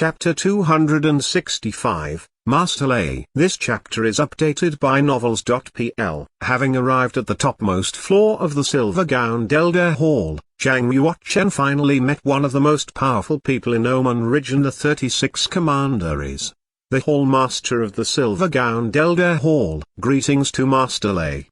Chapter 265, Master Lei. This chapter is updated by Novels.pl. Having arrived at the topmost floor of the silver-gowned Elder Hall, Zhang Yuochen finally met one of the most powerful people in Oman region, the 36 Commanderies. The Hall Master of the silver-gowned Elder Hall. Greetings to Master Lei.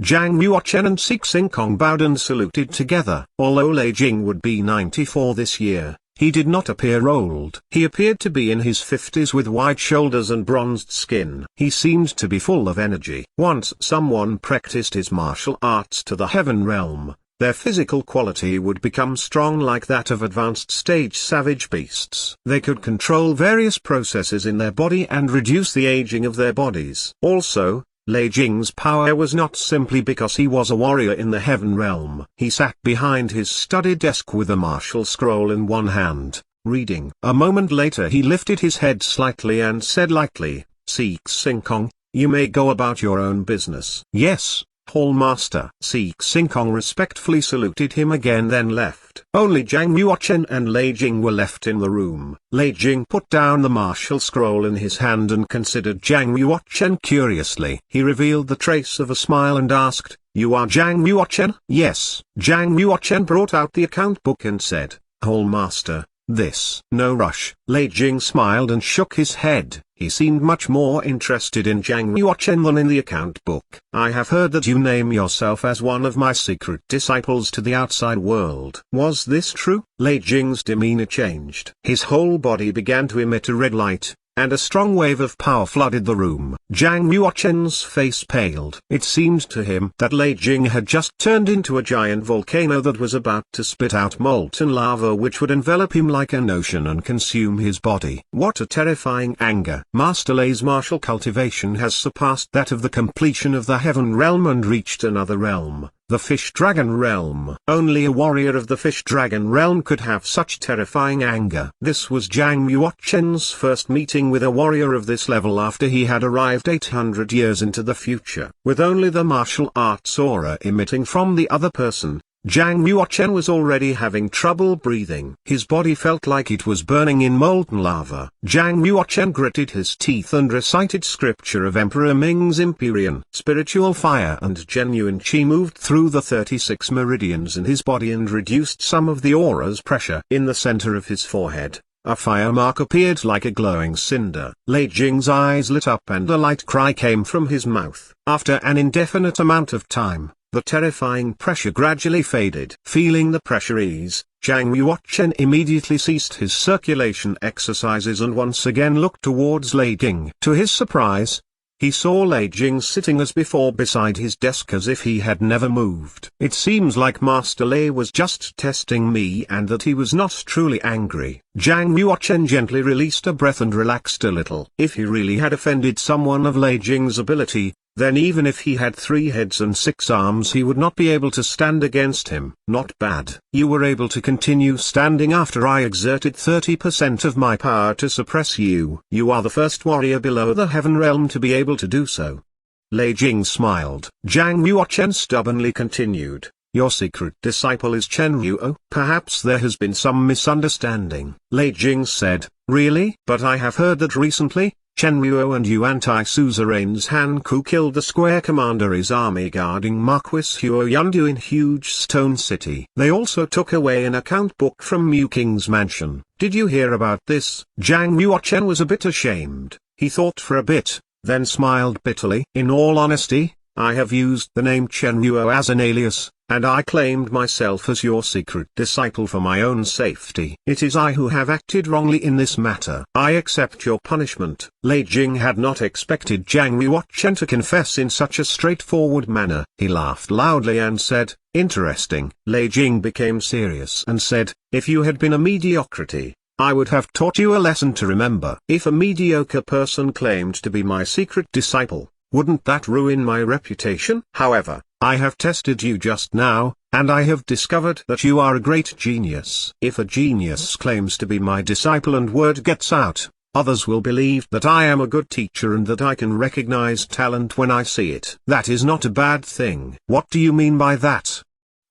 Zhang Yuochen and Xingkong bowed and saluted together. Although Lei Jing would be 94 this year, he did not appear old. He appeared to be in his 50s with wide shoulders and bronzed skin. He seemed to be full of energy. Once someone practiced his martial arts to the heaven realm, their physical quality would become strong like that of advanced stage savage beasts. They could control various processes in their body and reduce the aging of their bodies. Also, Lei Jing's power was not simply because he was a warrior in the heaven realm. He sat behind his study desk with a martial scroll in one hand, reading. A moment later he lifted his head slightly and said lightly, "Xingkong, you may go about your own business." "Yes, Hall Master." Xingkong respectfully saluted him again, then left. Only Zhang Yuochen and Lei Jing were left in the room. Lei Jing put down the martial scroll in his hand and considered Zhang Yuochen curiously. He revealed the trace of a smile and asked, "You are Zhang Yuochen?" "Yes." Zhang Yuochen brought out the account book and said, "Hall Master, this." "No rush." Lei Jing smiled and shook his head. He seemed much more interested in Zhang Yuochen than in the account book. "I have heard that you name yourself as one of my secret disciples to the outside world. Was this true?" Lei Jing's demeanor changed. His whole body began to emit a red light, and a strong wave of power flooded the room. Zhang Yuochen's face paled. It seemed to him that Lei Jing had just turned into a giant volcano that was about to spit out molten lava which would envelop him like an ocean and consume his body. What a terrifying anger! Master Lei's martial cultivation has surpassed that of the completion of the heaven realm and reached another realm, the fish-dragon realm. Only a warrior of the fish-dragon realm could have such terrifying anger. This was Zhang Yuochen's first meeting with a warrior of this level after he had arrived 800 years into the future. With only the martial arts aura emitting from the other person, Zhang Yuochen was already having trouble breathing. His body felt like it was burning in molten lava. Zhang Yuochen gritted his teeth and recited scripture of Emperor Ming's Empyrean. Spiritual fire and genuine qi moved through the 36 meridians in his body and reduced some of the aura's pressure. In the center of his forehead, a fire mark appeared like a glowing cinder. Lei Jing's eyes lit up and a light cry came from his mouth. After an indefinite amount of time, the terrifying pressure gradually faded. Feeling the pressure ease, Zhang Yuochen immediately ceased his circulation exercises and once again looked towards Lei Jing. To his surprise, he saw Lei Jing sitting as before beside his desk as if he had never moved. "It seems like Master Lei was just testing me and that he was not truly angry." Zhang Yuochen gently released a breath and relaxed a little. If he really had offended someone of Lei Jing's ability, then even if he had 3 heads and 6 arms he would not be able to stand against him. "Not bad. You were able to continue standing after I exerted 30% of my power to suppress you. You are the first warrior below the heaven realm to be able to do so." Lei Jing smiled. Zhang Yuochen stubbornly continued, "Your secret disciple is Chen Yuo." "Perhaps there has been some misunderstanding," Lei Jing said. "Really? But I have heard that recently, Chen Yuo and Yuan Tai Suzerain's Han Ku killed the Square Commandery's army guarding Marquis Huo Yundu in Huge Stone City. They also took away an account book from Mu King's mansion. Did you hear about this?" Zhang Yuochen was a bit ashamed. He thought for a bit, then smiled bitterly. "In all honesty, I have used the name Chen Yuo as an alias, and I claimed myself as your secret disciple for my own safety. It is I who have acted wrongly in this matter. I accept your punishment." Lei Jing had not expected Zhang Yuochen to confess in such a straightforward manner. He laughed loudly and said, "Interesting." Lei Jing became serious and said, "If you had been a mediocrity, I would have taught you a lesson to remember. If a mediocre person claimed to be my secret disciple, wouldn't that ruin my reputation? However, I have tested you just now, and I have discovered that you are a great genius. If a genius claims to be my disciple and word gets out, others will believe that I am a good teacher and that I can recognize talent when I see it. That is not a bad thing." "What do you mean by that?"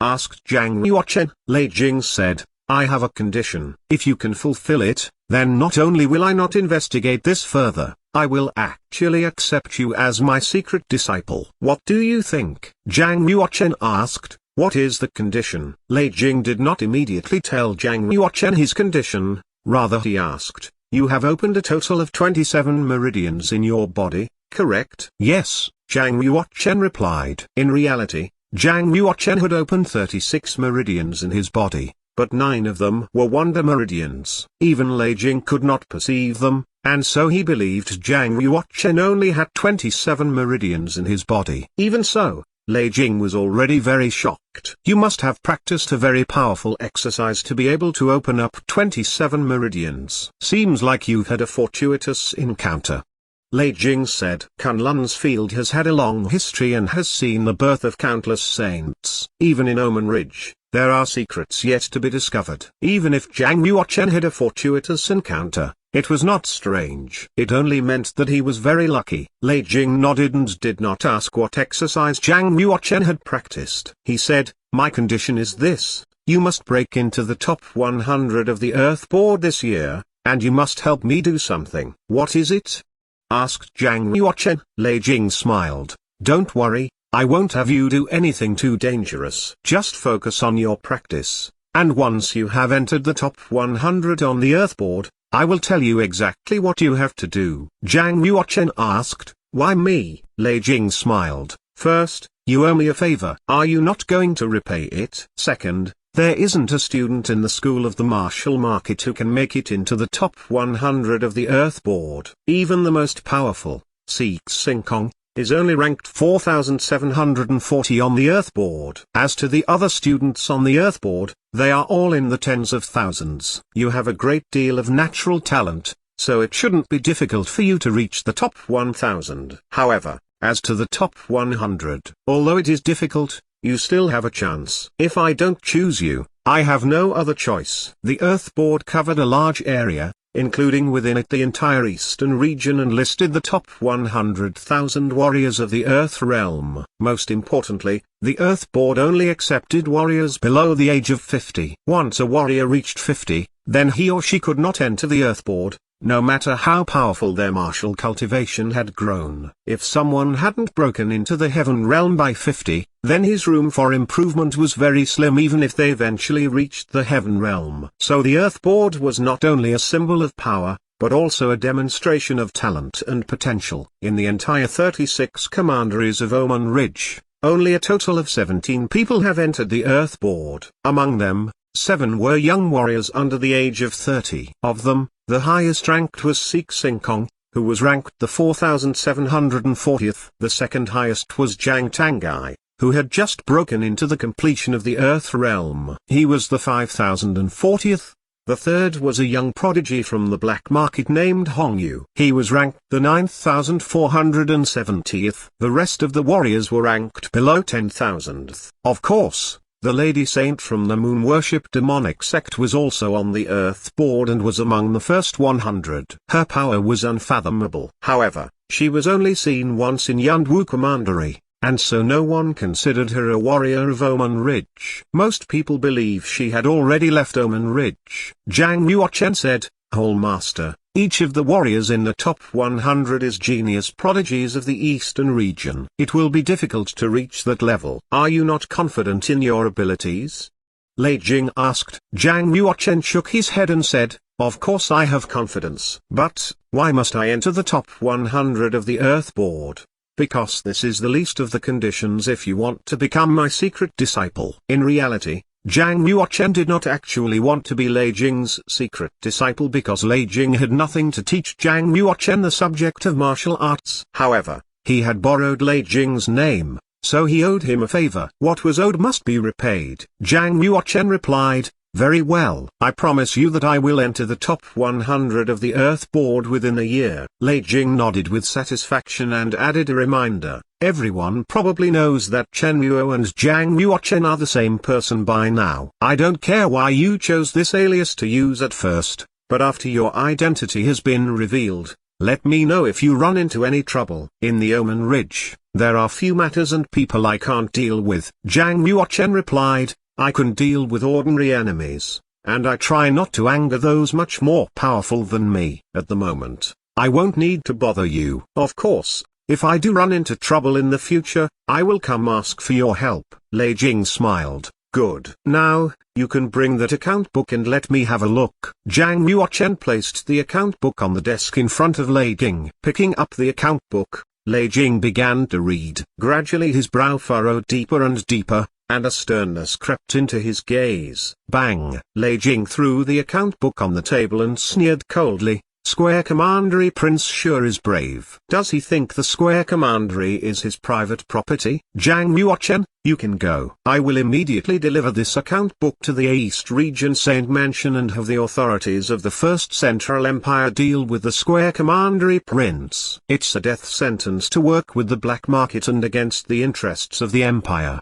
asked Zhang Yuochen. Lei Jing said, I have a condition. If you can fulfill it, then not only will I not investigate this further, I will actually accept you as my secret disciple. What do you think? Zhang Yuochen asked. What is the condition? Lei Jing did not immediately tell Zhang Yuochen his condition, rather he asked, you have opened a total of 27 meridians in your body, correct? Yes, Zhang Yuochen replied. In reality, Zhang Yuochen had opened 36 meridians in his body, but 9 of them were wonder meridians. Even Lei Jing could not perceive them, and so he believed Zhang Yuochen only had 27 meridians in his body. Even so, Lei Jing was already very shocked. You must have practiced a very powerful exercise to be able to open up 27 meridians. Seems like you've had a fortuitous encounter. Lei Jing said, Kunlun's field has had a long history and has seen the birth of countless saints. Even in Omen Ridge, there are secrets yet to be discovered. Even if Zhang Yuochen had a fortuitous encounter, it was not strange. It only meant that he was very lucky. Lei Jing nodded and did not ask what exercise Zhang Yuochen had practiced. He said, my condition is this, you must break into the top 100 of the Earth board this year, and you must help me do something. What is it? Asked Zhang Yuochen. Lei Jing smiled. Don't worry, I won't have you do anything too dangerous. Just focus on your practice, and once you have entered the top 100 on the Earth board, I will tell you exactly what you have to do. Zhang Yuochen asked, why me? Lei Jing smiled. First, you owe me a favor. Are you not going to repay it? Second, there isn't a student in the school of the martial market who can make it into the top 100 of the Earth board. Even the most powerful, Six Sinkong, is only ranked 4,740 on the Earth board. As to the other students on the Earth board, they are all in the tens of thousands. You have a great deal of natural talent, so it shouldn't be difficult for you to reach the top 1,000. However, as to the top 100, although it is difficult, you still have a chance. If I don't choose you, I have no other choice. The Earth board covered a large area, including within it the entire eastern region, and listed the top 100,000 warriors of the Earth realm. Most importantly, the Earth board only accepted warriors below the age of 50. Once a warrior reached 50, then he or she could not enter the Earth board, no matter how powerful their martial cultivation had grown. If someone hadn't broken into the heaven realm by 50, then his room for improvement was very slim even if they eventually reached the heaven realm. So the Earth board was not only a symbol of power, but also a demonstration of talent and potential. In the entire 36 commanderies of Omen Ridge, only a total of 17 people have entered the Earth board. Among them, 7 were young warriors under the age of 30. Of them, the highest ranked was Six Sinkong, who was ranked the 4,740th. The second highest was Zhang Tangai, who had just broken into the completion of the Earth realm. He was the 5,040th. The third was a young prodigy from the black market named Hong Yu. He was ranked the 9,470th. The rest of the warriors were ranked below 10,000th. Of course, the Lady Saint from the Moon Worship demonic sect was also on the Earth board and was among the first 100. Her power was unfathomable. However, she was only seen once in Yunwu Commandery, and so no one considered her a warrior of Omen Ridge. Most people believe she had already left Omen Ridge. Zhang Yuochen said, Whole Master, each of the warriors in the top 100 is genius prodigies of the eastern region. It will be difficult to reach that level. Are you not confident in your abilities? Lei Jing asked. Zhang Yuochen shook his head and said, of course I have confidence. But, why must I enter the top 100 of the Earth board? Because this is the least of the conditions if you want to become my secret disciple. In reality, Zhang Yuochen did not actually want to be Lei Jing's secret disciple because Lei Jing had nothing to teach Zhang Yuochen the subject of martial arts. However, he had borrowed Lei Jing's name, so he owed him a favor. What was owed must be repaid. Zhang Yuochen replied, very well. I promise you that I will enter the top 100 of the Earth board within a year. Lei Jing nodded with satisfaction and added a reminder. Everyone probably knows that Chen Yuo and Zhang Yuochen are the same person by now. I don't care why you chose this alias to use at first, but after your identity has been revealed, let me know if you run into any trouble. In the Omen Ridge, there are few matters and people I can't deal with. Zhang Yuochen replied, I can deal with ordinary enemies, and I try not to anger those much more powerful than me. At the moment, I won't need to bother you. Of course, if I do run into trouble in the future, I will come ask for your help." Lei Jing smiled. "Good. Now, you can bring that account book and let me have a look." Zhang Yuochen placed the account book on the desk in front of Lei Jing. Picking up the account book, Lei Jing began to read. Gradually his brow furrowed deeper and deeper, and a sternness crept into his gaze. Bang! Lei Jing threw the account book on the table and sneered coldly. "Square Commandery Prince sure is brave. Does he think the Square Commandery is his private property?" "Zhang Yuochen, you can go. I will immediately deliver this account book to the East Region Saint Mansion and have the authorities of the First Central Empire deal with the Square Commandery Prince. It's a death sentence to work with the black market and against the interests of the Empire."